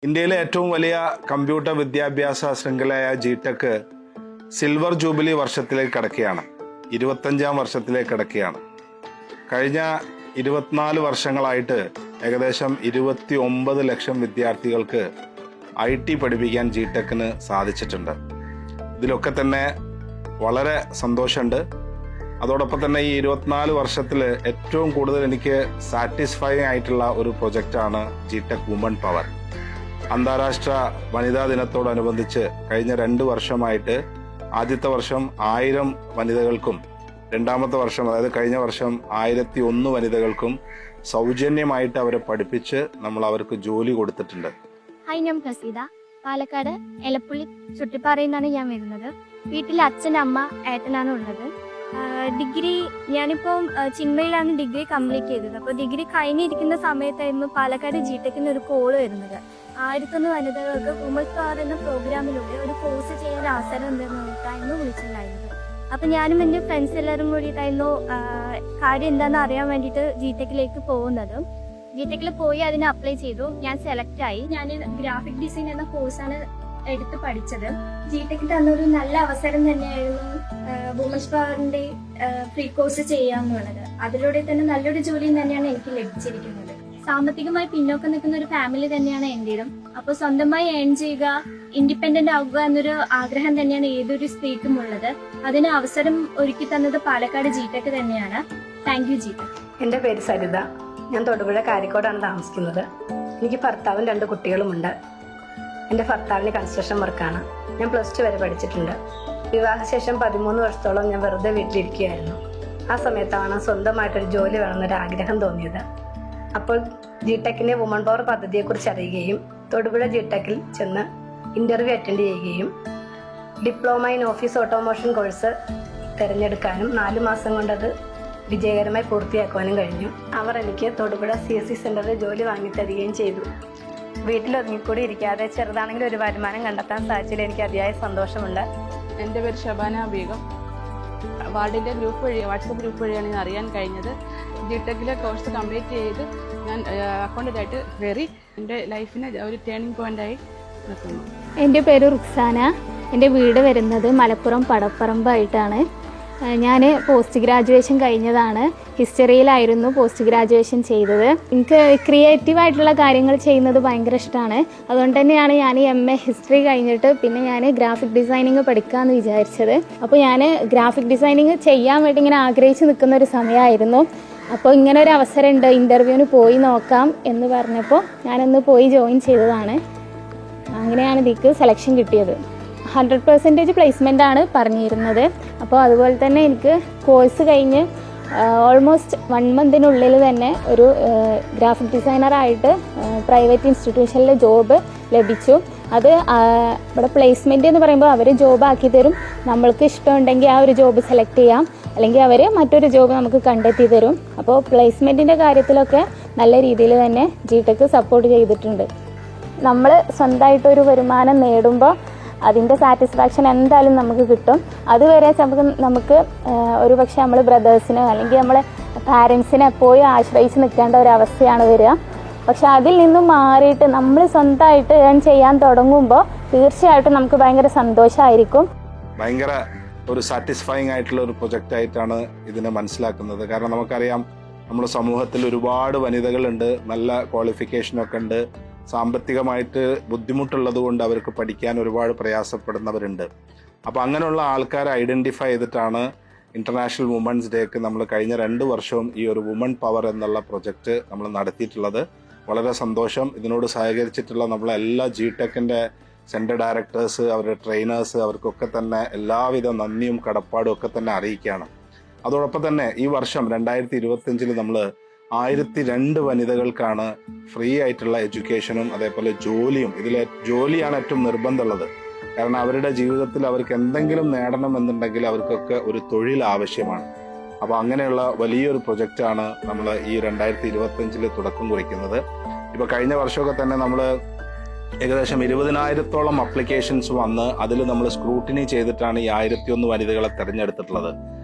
ഇന്ത്യയിലെ ഏറ്റവും വലിയ കമ്പ്യൂട്ടർ വിദ്യാഭ്യാസ ശൃംഖലയായ ജിടെക് സിൽവർ ജൂബിലി വർഷത്തിലേക്ക് കടക്കുകയാണ്. 25ാം വർഷത്തിലേക്ക് കടക്കുകയാണ്. കഴിഞ്ഞ 24 വർഷങ്ങളായിട്ട് ഏകദേശം 29 ലക്ഷം വിദ്യാർത്ഥികൾക്ക് IT പഠിപ്പിക്കാൻ ജിടെക്കിന് സാധിച്ചിട്ടുണ്ട്. ഇതിലൊക്കെ തന്നെ വളരെ സന്തോഷമുണ്ട്. അതോടൊപ്പം തന്നെ ഈ 24 വർഷത്തിൽ ഏറ്റവും കൂടുതൽ എനിക്ക് സാറ്റിസ്ഫൈങ് ആയിട്ടുള്ള ഒരു പ്രൊജക്റ്റാണ് ജിടെക് വുമൺ പവർ. അന്താരാഷ്ട്ര വനിതാ ദിനത്തോടനുബന്ധിച്ച് കഴിഞ്ഞ 2 വർഷമായിട്ട് ആദ്യത്തെ വർഷം 1000 വനിതകൾക്കും രണ്ടാമത്തെ വർഷം അതായത് കഴിഞ്ഞ വർഷം 1001 വനിതകൾക്കും സൗജന്യമായിട്ട് അവരെ പഠിപ്പിച്ച് നമ്മൾ അവർക്ക് ജോലി കൊടുത്തിട്ടുണ്ട്. ഹായ്, ഞാൻ പ്രസീത. പാലക്കാട് എലപ്പുള്ളി ചുട്ടിപ്പാറയിൽ നിന്നാണ് ഞാൻ വരുന്നത്. വീട്ടിൽ അച്ഛൻ, അമ്മ, ഏട്ടനാണ് ഉള്ളത്. ഡിഗ്രി ഞാനിപ്പം ചിന്മയിലാണ് ഡിഗ്രി കംപ്ലീറ്റ് ചെയ്തത്. അപ്പോൾ ഡിഗ്രി കഴിഞ്ഞിരിക്കുന്ന സമയത്തായിരുന്നു പാലക്കാട് ജിടെക്കിന് ഒരു കോള് വരുന്നത്. 1001 വനിതകൾക്ക് വുമൺ പവർ എന്ന പ്രോഗ്രാമിലൂടെ ഒരു കോഴ്സ് ചെയ്യാൻ അവസരം ഉണ്ടെന്നായിരുന്നു വിളിച്ചിട്ടുണ്ടായിരുന്നത്. അപ്പം ഞാനും എൻ്റെ ഫ്രണ്ട്സ് എല്ലാവരും കൂടിയിട്ടായിരുന്നു കാര്യം എന്താണെന്ന് അറിയാൻ വേണ്ടിയിട്ട് ജിടെക്കിലേക്ക് പോകുന്നത്. ജിടെക്കിൽ പോയി അതിന് അപ്ലൈ ചെയ്തു. ഞാൻ സെലക്ട് ആയി. ഞാൻ ഗ്രാഫിക് ഡിസൈൻ എന്ന കോഴ്സാണ് എടുത്ത് പഠിച്ചത്. ജിടെക്കിൽ തന്നൊരു നല്ല അവസരം തന്നെയായിരുന്നു വുമൻസ് പവറിന്റെ ഫ്രീ കോഴ്സ് ചെയ്യാന്നുള്ളത്. അതിലൂടെ തന്നെ നല്ലൊരു ജോലിയും തന്നെയാണ് എനിക്ക് ലഭിച്ചിരിക്കുന്നത്. സാമ്പത്തികമായി പിന്നോക്കം നിൽക്കുന്ന ഒരു ഫാമിലി തന്നെയാണ് എന്റേതും. അപ്പോൾ സ്വന്തമായി ഏൺ ചെയ്യുക, ഇൻഡിപെൻഡന്റ് ആവുക എന്നൊരു ആഗ്രഹം തന്നെയാണ് ഏതൊരു സ്ത്രീക്കും ഉള്ളത്. അതിന് അവസരം ഒരുക്കി തന്നത് പാലക്കാട് ജിടെക് തന്നെയാണ്. Thank you G-Tec. എൻ്റെ പേര് സരിത. ഞാൻ തൊടുപുഴ കാരിക്കോടാണ് താമസിക്കുന്നത്. എനിക്ക് ഭർത്താവും 2 കുട്ടികളുമുണ്ട്. എൻ്റെ ഭർത്താവിന് കൺസ്ട്രക്ഷൻ വർക്കാണ്. ഞാൻ +2 വരെ പഠിച്ചിട്ടുണ്ട്. വിവാഹശേഷം 13 വർഷത്തോളം ഞാൻ വെറുതെ വീട്ടിലിരിക്കുകയായിരുന്നു. ആ സമയത്താണ് സ്വന്തമായിട്ടൊരു ജോലി വേണമെന്നൊരു ആഗ്രഹം തോന്നിയത്. അപ്പോൾ ജിടെക്കിൻ്റെ വുമൺ പവർ പദ്ധതിയെക്കുറിച്ച് അറിയുകയും തൊടുപുഴ ജിടെക്കിൽ ചെന്ന് ഇൻ്റർവ്യൂ അറ്റൻഡ് ചെയ്യുകയും diploma in office automation course തിരഞ്ഞെടുക്കാനും 4 മാസം കൊണ്ടത് വിജയകരമായി പൂർത്തിയാക്കുവാനും കഴിഞ്ഞു. അവർ എനിക്ക് തൊടുപുഴ CSC സെൻ്ററിൽ ജോലി വാങ്ങിത്തരികയും ചെയ്തു. വീട്ടിലൊതുങ്ങിക്കൂടി ഇരിക്കാതെ ചെറുതാണെങ്കിലും ഒരു വരുമാനം കണ്ടെത്താൻ സാധിച്ചതിൽ എനിക്ക് അതിയായ സന്തോഷമുണ്ട്. എൻ്റെ പേര് ഷബാന ബീഗം. വാർഡിൻ്റെ വാട്സപ്പ് ഗ്രൂപ്പ് വഴിയാണ് ഞാൻ അറിയാൻ കഴിഞ്ഞത്. ജിടെക്കിലെ കോഴ്സ് കംപ്ലീറ്റ് ചെയ്ത് ഞാൻ അക്കൗണ്ടൻ്റായിട്ട് കയറി. എൻ്റെ ലൈഫിന് ഒരു ടേണിംഗ് പോയിൻ്റായി നിൽക്കുന്നു. എൻ്റെ പേര് റുക്സാന. എൻ്റെ വീട് വരുന്നത് മലപ്പുറം പടപ്പറമ്പായിട്ടാണ്. ഞാൻ പോസ്റ്റ് ഗ്രാജുവേഷൻ കഴിഞ്ഞതാണ്. ഹിസ്റ്ററിയിലായിരുന്നു പോസ്റ്റ് ഗ്രാജുവേഷൻ ചെയ്തത്. എനിക്ക് ക്രിയേറ്റീവായിട്ടുള്ള കാര്യങ്ങൾ ചെയ്യുന്നത് ഭയങ്കര ഇഷ്ടമാണ്. അതുകൊണ്ട് തന്നെയാണ് ഞാൻ MA ഹിസ്റ്ററി കഴിഞ്ഞിട്ട് പിന്നെ ഞാൻ ഗ്രാഫിക് ഡിസൈനിങ് പഠിക്കാമെന്ന് വിചാരിച്ചത്. അപ്പോൾ ഞാൻ ഗ്രാഫിക് ഡിസൈനിങ് ചെയ്യാൻ വേണ്ടി ഇങ്ങനെ ആഗ്രഹിച്ച് നിൽക്കുന്ന ഒരു സമയമായിരുന്നു. അപ്പോൾ ഇങ്ങനെ ഒരു അവസരം ഉണ്ട്, ഇൻ്റർവ്യൂവിന് പോയി നോക്കാം എന്ന് പറഞ്ഞപ്പോൾ ഞാനൊന്ന് പോയി ജോയിൻ ചെയ്തതാണ്. അങ്ങനെയാണ് ഇതിക്ക് സെലക്ഷൻ കിട്ടിയത്. 100% പ്ലേസ്മെൻ്റ് ആണ് പറഞ്ഞിരുന്നത്. അപ്പോൾ അതുപോലെ തന്നെ എനിക്ക് കോഴ്സ് കഴിഞ്ഞ് ഓൾമോസ്റ്റ് 1 മന്തിനുള്ളിൽ തന്നെ ഒരു ഗ്രാഫിക് ഡിസൈനറായിട്ട് പ്രൈവറ്റ് ഇൻസ്റ്റിറ്റ്യൂഷനിൽ ജോബ് ലഭിച്ചു. അത് ഇവിടെ പ്ലേസ്മെൻ്റ് എന്ന് പറയുമ്പോൾ അവർ ജോബ് ആക്കി തരും. നമ്മൾക്ക് ഇഷ്ടമുണ്ടെങ്കിൽ ആ ഒരു ജോബ് സെലക്ട് ചെയ്യാം, അല്ലെങ്കിൽ അവർ മറ്റൊരു ജോബ് നമുക്ക് കണ്ടെത്തി തരും. അപ്പോൾ പ്ലേസ്മെൻറ്റിൻ്റെ കാര്യത്തിലൊക്കെ നല്ല രീതിയിൽ തന്നെ ജിടെക് സപ്പോർട്ട് ചെയ്തിട്ടുണ്ട്. നമ്മൾ സ്വന്തമായിട്ടൊരു വരുമാനം നേടുമ്പോൾ അതിൻ്റെ സാറ്റിസ്ഫാക്ഷൻ എന്തായാലും നമുക്ക് കിട്ടും. അതുവരെ നമുക്ക് ഒരു പക്ഷേ നമ്മൾ ബ്രദേഴ്സിനോ അല്ലെങ്കിൽ നമ്മളെ പാരൻസിനെ എപ്പോഴും ആശ്രയിച്ച് നിൽക്കേണ്ട ഒരു അവസ്ഥയാണ് വരിക. പക്ഷെ അതിൽ നിന്നും മാറിയിട്ട് നമ്മൾ സ്വന്തമായിട്ട് ഏൺ ചെയ്യാൻ തുടങ്ങുമ്പോൾ തീർച്ചയായിട്ടും നമുക്ക് ഭയങ്കര സന്തോഷമായിരിക്കും. ഭയങ്കര ഒരു സാറ്റിസ്ഫൈങ് ആയിട്ടുള്ള ഒരു പ്രൊജക്റ്റ് ആയിട്ടാണ് ഇതിനെ മനസ്സിലാക്കുന്നത്. കാരണം നമുക്കറിയാം, നമ്മുടെ സമൂഹത്തിൽ ഒരുപാട് വനിതകളുണ്ട്, നല്ല ക്വാളിഫിക്കേഷനൊക്കെ ഉണ്ട്, സാമ്പത്തികമായിട്ട് ബുദ്ധിമുട്ടുള്ളത് കൊണ്ട് അവർക്ക് പഠിക്കാൻ ഒരുപാട് പ്രയാസപ്പെടുന്നവരുണ്ട്. അപ്പോൾ അങ്ങനെയുള്ള ആൾക്കാരെ ഐഡൻറ്റിഫൈ ചെയ്തിട്ടാണ് ഇൻ്റർനാഷണൽ വുമൻസ് ഡേക്ക് നമ്മൾ കഴിഞ്ഞ 2 വർഷവും ഈ ഒരു വുമൺ പവർ എന്നുള്ള പ്രൊജക്റ്റ് നമ്മൾ നടത്തിയിട്ടുള്ളത്. വളരെ സന്തോഷം. ഇതിനോട് സഹകരിച്ചിട്ടുള്ള നമ്മളെ എല്ലാ ജിടെക്കിൻ്റെ സെൻറ്റർ ഡയറക്ടേഴ്സ്, അവരുടെ ട്രെയിനേഴ്സ്, അവർക്കൊക്കെ തന്നെ എല്ലാവിധ നന്ദിയും കടപ്പാടും ഒക്കെ തന്നെ അറിയിക്കുകയാണ്. അതോടൊപ്പം തന്നെ ഈ വർഷം 2025 നമ്മൾ 1002 വനിതകൾക്കാണ് ഫ്രീ ആയിട്ടുള്ള എഡ്യൂക്കേഷനും അതേപോലെ ജോലിയും. ജോലിയാണ് ഏറ്റവും നിർബന്ധമുള്ളത്. കാരണം അവരുടെ ജീവിതത്തിൽ അവർക്ക് എന്തെങ്കിലും നേടണമെന്നുണ്ടെങ്കിൽ അവർക്കൊക്കെ ഒരു തൊഴിൽ ആവശ്യമാണ്. അപ്പോൾ അങ്ങനെയുള്ള വലിയൊരു പ്രൊജക്റ്റാണ് നമ്മൾ ഈ 2025 തുടക്കം കുറിക്കുന്നത്. ഇപ്പോൾ കഴിഞ്ഞ വർഷമൊക്കെ തന്നെ നമ്മൾ ഏകദേശം 20,000-ഓളം അപ്ലിക്കേഷൻസ് വന്ന് അതിൽ നമ്മൾ സ്ക്രൂട്ടിനി ചെയ്തിട്ടാണ് ഈ 1001 വനിതകളെ തിരഞ്ഞെടുത്തിട്ടുള്ളത്.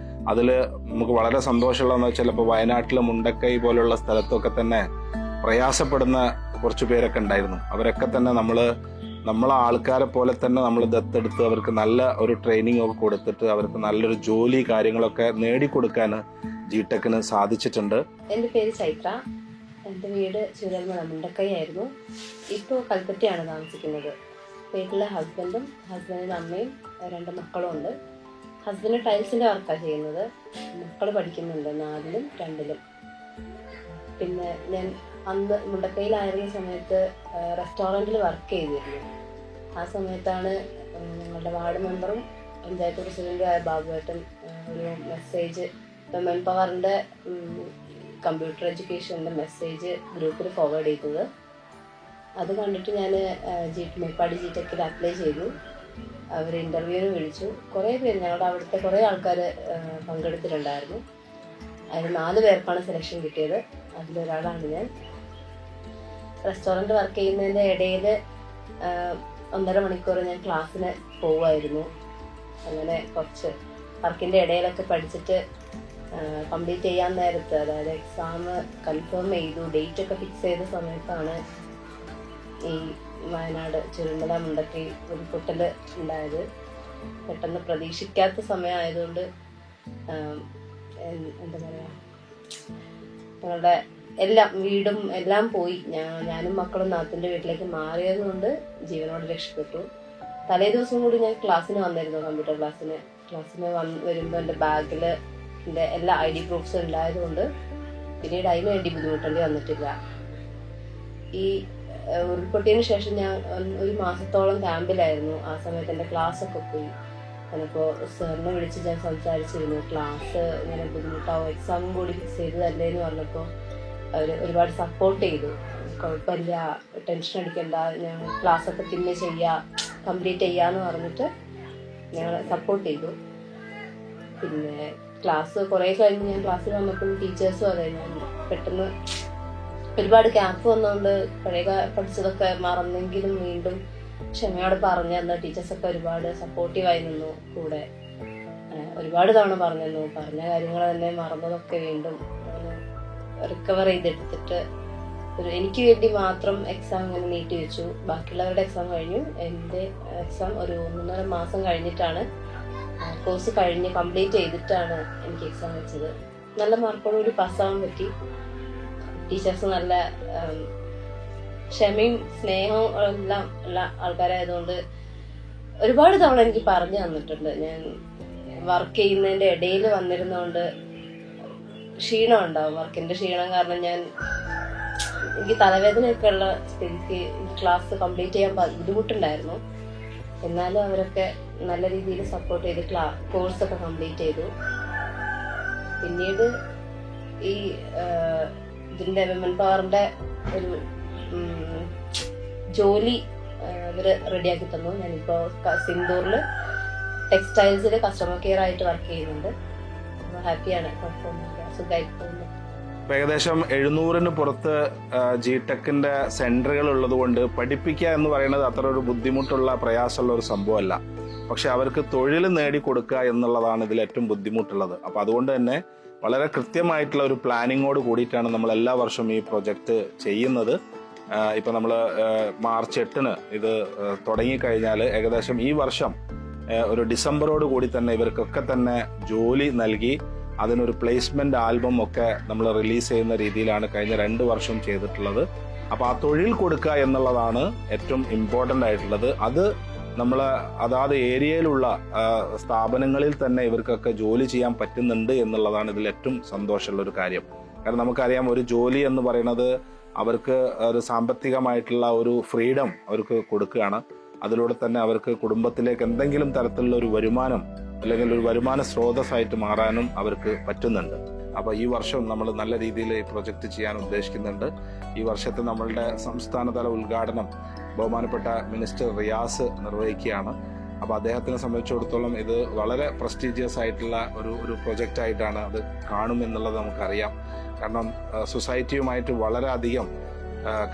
അതിൽ നമുക്ക് വളരെ സന്തോഷമുള്ളതെന്ന് വെച്ചാൽ ഇപ്പോൾ വയനാട്ടിലെ മുണ്ടക്കൈ പോലുള്ള സ്ഥലത്തൊക്കെ തന്നെ പ്രയാസപ്പെടുന്ന കുറച്ച് പേരൊക്കെ ഉണ്ടായിരുന്നു. അവരൊക്കെ തന്നെ നമ്മളെ ആൾക്കാരെ പോലെ തന്നെ നമ്മൾ ദത്തെടുത്ത് അവർക്ക് നല്ല ഒരു ട്രെയിനിങ് ഒക്കെ കൊടുത്തിട്ട് അവർക്ക് നല്ലൊരു ജോലി കാര്യങ്ങളൊക്കെ നേടിക്കൊടുക്കാൻ ജിടെക്കിന് സാധിച്ചിട്ടുണ്ട്. എൻ്റെ പേര് ചൈത്ര. എൻ്റെ വീട് ചുരൽമല മുണ്ടക്കൈയായിരുന്നു. ഇപ്പോൾ കൽപ്പറ്റയാണ് താമസിക്കുന്നത്. വീട്ടിലെ ഹസ്ബൻഡിൻ്റെ അമ്മയും 2 മക്കളും ഉണ്ട്. ഹസ്ബൻഡ് ടൈൽസിൻ്റെ വർക്കാണ് ചെയ്യുന്നത്. മക്കൾ പഠിക്കുന്നുണ്ട് 4ലും 2ലും. പിന്നെ ഞാൻ അന്ന് മുണ്ടക്കൈയിലായിരുന്ന സമയത്ത് റെസ്റ്റോറൻറ്റിൽ വർക്ക് ചെയ്തിരുന്നു. ആ സമയത്താണ് ഞങ്ങളുടെ വാർഡ് മെമ്പറും പഞ്ചായത്ത് പ്രസിഡന്റുമായ ബാബുവേട്ടൻ ഒരു മെസ്സേജ് മെൻ പവറിൻ്റെ കമ്പ്യൂട്ടർ എഡ്യൂക്കേഷൻ്റെ മെസ്സേജ് ഗ്രൂപ്പിൽ ഫോർവേഡ് ചെയ്തത്. അത് കണ്ടിട്ട് ഞാൻ മേപ്പാടി ജിടെക്കിൽ അപ്ലൈ ചെയ്തു. അവർ ഇൻ്റർവ്യൂവിന് വിളിച്ചു. കുറേ പേര്, ഞങ്ങളുടെ അവിടുത്തെ കുറേ ആൾക്കാർ പങ്കെടുത്തിട്ടുണ്ടായിരുന്നു. അതിൽ 4 പേർക്കാണ് സെലക്ഷൻ കിട്ടിയത്. അതിലൊരാളാണ് ഞാൻ. റെസ്റ്റോറൻറ്റ് വർക്ക് ചെയ്യുന്നതിൻ്റെ ഇടയിൽ 1.5 മണിക്കൂർ ഞാൻ ക്ലാസ്സിന് പോവുമായിരുന്നു. അങ്ങനെ കുറച്ച് വർക്കിൻ്റെ ഇടയിലൊക്കെ പഠിച്ചിട്ട് കംപ്ലീറ്റ് ചെയ്യാൻ നേരത്ത്, അതായത് എക്സാം കൺഫേം ചെയ്തു, ഡേറ്റ് ഒക്കെ ഫിക്സ് ചെയ്ത സമയത്താണ് ഈ വയനാട് ചുരൽമല മുണ്ടക്കൈ ഉരുൾപൊട്ടൽ ഉണ്ടായത്. പെട്ടെന്ന് പ്രതീക്ഷിക്കാത്ത സമയമായതുകൊണ്ട് എന്താ പറയുക, ഞങ്ങളുടെ വീടും എല്ലാം പോയി. ഞാനും മക്കളും നാത്തിൻ്റെ വീട്ടിലേക്ക് മാറിയത് കൊണ്ട് ജീവനോട് രക്ഷപ്പെട്ടു. തലേ ദിവസം കൂടി ഞാൻ ക്ലാസ്സിന് വന്നിരുന്നു, കമ്പ്യൂട്ടർ ക്ലാസ്സിന് വരുമ്പോൾ എൻ്റെ ബാഗിൽ എൻ്റെ എല്ലാ ID പ്രൂഫ്സും ഉണ്ടായതുകൊണ്ട് പിന്നീട് അതിന് വേണ്ടി ബുദ്ധിമുട്ടേണ്ടി വന്നിട്ടില്ല. ഈ ഉരുൾപൊട്ടിയതിന് ശേഷം ഞാൻ 1 മാസത്തോളം ക്യാമ്പിലായിരുന്നു. ആ സമയത്ത് എൻ്റെ ക്ലാസ്സൊക്കെ പോയി. ഞാനിപ്പോൾ സാറിനെ വിളിച്ച് ഞാൻ സംസാരിച്ചിരുന്നു. ക്ലാസ് ഇങ്ങനെ ബുദ്ധിമുട്ടാവും, എക്സാമും കൂടി ഫിക്സ് ചെയ്തതല്ലേ എന്ന് പറഞ്ഞപ്പോൾ അവർ ഒരുപാട് സപ്പോർട്ട് ചെയ്തു. കുഴപ്പമില്ല, ടെൻഷൻ അടിക്കണ്ട, ഞാൻ ക്ലാസ്സൊക്കെ പിന്നെ കംപ്ലീറ്റ് ചെയ്യാമെന്ന് പറഞ്ഞിട്ട് ഞങ്ങൾ സപ്പോർട്ട് ചെയ്തു. പിന്നെ ക്ലാസ് കുറേ കഴിഞ്ഞ് ഞാൻ ക്ലാസ്സിൽ വന്നപ്പോൾ ടീച്ചേഴ്സും അതെ, ഞാൻ പെട്ടെന്ന് ഒരുപാട് ക്യാമ്പ് വന്നതുകൊണ്ട് പഴയ പഠിച്ചതൊക്കെ മറന്നെങ്കിലും വീണ്ടും ക്ഷമയോടെ പറഞ്ഞു തന്ന ടീച്ചേഴ്സൊക്കെ ഒരുപാട് സപ്പോർട്ടീവായി നിന്നു കൂടെ. ഒരുപാട് തവണ പറഞ്ഞു തന്നു. പറഞ്ഞ കാര്യങ്ങൾ തന്നെ മറന്നതൊക്കെ വീണ്ടും റിക്കവർ ചെയ്തെടുത്തിട്ട് എനിക്ക് വേണ്ടി മാത്രം എക്സാം ഇങ്ങനെ നീട്ടി വെച്ചു. ബാക്കിയുള്ളവരുടെ എക്സാം കഴിഞ്ഞു. എൻ്റെ എക്സാം ഒരു 1.5 മാസം കഴിഞ്ഞിട്ടാണ്, കോഴ്സ് കഴിഞ്ഞ് കംപ്ലീറ്റ് ചെയ്തിട്ടാണ് എനിക്ക് എക്സാം വെച്ചത്. നല്ല മാർക്കോടുകൂടി പാസ്സാവാൻ പറ്റി. ടീച്ചേഴ്സ് നല്ല ക്ഷമയും സ്നേഹവും എല്ലാം ഉള്ള ആൾക്കാരായതുകൊണ്ട് ഒരുപാട് തവണ എനിക്ക് പറഞ്ഞു തന്നിട്ടുണ്ട്. ഞാൻ വർക്ക് ചെയ്യുന്നതിൻ്റെ ഇടയിൽ വന്നിരുന്നതുകൊണ്ട് ക്ഷീണം ഉണ്ടാവും. വർക്കിൻ്റെ ക്ഷീണം കാരണം എനിക്ക് തലവേദനയൊക്കെ ഉള്ള സ്ഥിതിക്ക് ക്ലാസ് കംപ്ലീറ്റ് ചെയ്യാൻ ബുദ്ധിമുട്ടുണ്ടായിരുന്നു. എന്നാലും അവരൊക്കെ നല്ല രീതിയിൽ സപ്പോർട്ട് ചെയ്ത് കോഴ്സൊക്കെ കംപ്ലീറ്റ് ചെയ്തു. പിന്നീട് ഈ ഇതിൻ്റെ വിമൻ പവറിൻ്റെ ഒരു ജോലി ഇവർ റെഡിയാക്കി തന്നു. ഞാനിപ്പോൾ സിന്ദൂറിൽ ടെക്സ്റ്റൈൽസിൽ കസ്റ്റമർ കെയർ ആയിട്ട് വർക്ക് ചെയ്യുന്നുണ്ട്. അപ്പോൾ ഹാപ്പിയാണ്, കുഴപ്പമൊന്നുമില്ല, സുഖമായിട്ട് പോകുന്നു. ഏകദേശം 700-ന് പുറത്ത് ജിടെക്കിന്റെ സെന്ററുകൾ ഉള്ളത് കൊണ്ട് പഠിപ്പിക്കുക എന്ന് പറയുന്നത് അത്ര ഒരു ബുദ്ധിമുട്ടുള്ള പ്രയാസമുള്ള ഒരു സംഭവമല്ല. പക്ഷെ അവർക്ക് തൊഴിൽ നേടിക്കൊടുക്കുക എന്നുള്ളതാണ് ഇതിൽ ഏറ്റവും ബുദ്ധിമുട്ടുള്ളത്. അപ്പോൾ അതുകൊണ്ട് തന്നെ വളരെ കൃത്യമായിട്ടുള്ള ഒരു പ്ലാനിങ്ങോട് കൂടിയിട്ടാണ് നമ്മൾ എല്ലാ വർഷവും ഈ പ്രൊജക്റ്റ് ചെയ്യുന്നത്. ഇപ്പം നമ്മൾ മാർച്ച് 8-ന് ഇത് തുടങ്ങിക്കഴിഞ്ഞാൽ ഏകദേശം ഈ വർഷം ഒരു ഡിസംബറോട് കൂടി തന്നെ ഇവർക്കൊക്കെ തന്നെ ജോലി നൽകി അതിനൊരു പ്ലേസ്മെന്റ് ആൽബം ഒക്കെ നമ്മൾ റിലീസ് ചെയ്യുന്ന രീതിയിലാണ് കഴിഞ്ഞ 2 വർഷം ചെയ്തിട്ടുള്ളത്. അപ്പോൾ ആ തൊഴിൽ കൊടുക്കുക എന്നുള്ളതാണ് ഏറ്റവും ഇമ്പോർട്ടൻ്റ് ആയിട്ടുള്ളത്. അത് നമ്മൾ അതാത് ഏരിയയിലുള്ള സ്ഥാപനങ്ങളിൽ തന്നെ ഇവർക്കൊക്കെ ജോലി ചെയ്യാൻ പറ്റുന്നുണ്ട് എന്നുള്ളതാണ് ഇതിൽ ഏറ്റവും സന്തോഷമുള്ള ഒരു കാര്യം. കാരണം നമുക്കറിയാം, ഒരു ജോലി എന്ന് പറയുന്നത് അവർക്ക് ഒരു സാമ്പത്തികമായിട്ടുള്ള ഒരു ഫ്രീഡം അവർക്ക് കൊടുക്കുകയാണ്. അതിലൂടെ തന്നെ അവർക്ക് കുടുംബത്തിലേക്ക് എന്തെങ്കിലും തരത്തിലുള്ള ഒരു വരുമാനം അല്ലെങ്കിൽ ഒരു വരുമാന സ്രോതസ്സായിട്ട് മാറാനും അവർക്ക് പറ്റുന്നുണ്ട്. അപ്പോൾ ഈ വർഷം നമ്മൾ നല്ല രീതിയിൽ ഈ പ്രൊജക്റ്റ് ചെയ്യാൻ ഉദ്ദേശിക്കുന്നുണ്ട്. ഈ വർഷത്തെ നമ്മളുടെ സംസ്ഥാനതല ഉദ്ഘാടനം ബഹുമാനപ്പെട്ട മിനിസ്റ്റർ റിയാസ് നിർവഹിക്കുകയാണ്. അപ്പോൾ അദ്ദേഹത്തിനെ സംബന്ധിച്ചിടത്തോളം ഇത് വളരെ പ്രസ്റ്റീജിയസ് ആയിട്ടുള്ള ഒരു പ്രൊജക്റ്റ് ആയിട്ടാണ് അത് കാണുമെന്നുള്ളത് നമുക്കറിയാം. കാരണം സൊസൈറ്റിയുമായിട്ട് വളരെയധികം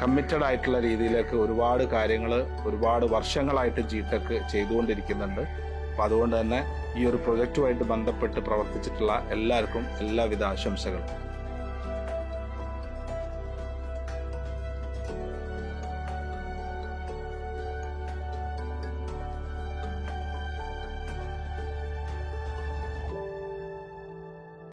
കമ്മിറ്റഡ് ആയിട്ടുള്ള രീതിയിലേക്ക് ഒരുപാട് കാര്യങ്ങൾ ഒരുപാട് വർഷങ്ങളായിട്ട് ജിടെക് ചെയ്തുകൊണ്ടിരിക്കുന്നുണ്ട്. അപ്പോൾ അതുകൊണ്ട് തന്നെ ഈ ഒരു പ്രൊജക്റ്റുമായിട്ട് ബന്ധപ്പെട്ട് പ്രവർത്തിച്ചിട്ടുള്ള എല്ലാവർക്കും എല്ലാവിധ ആശംസകളും.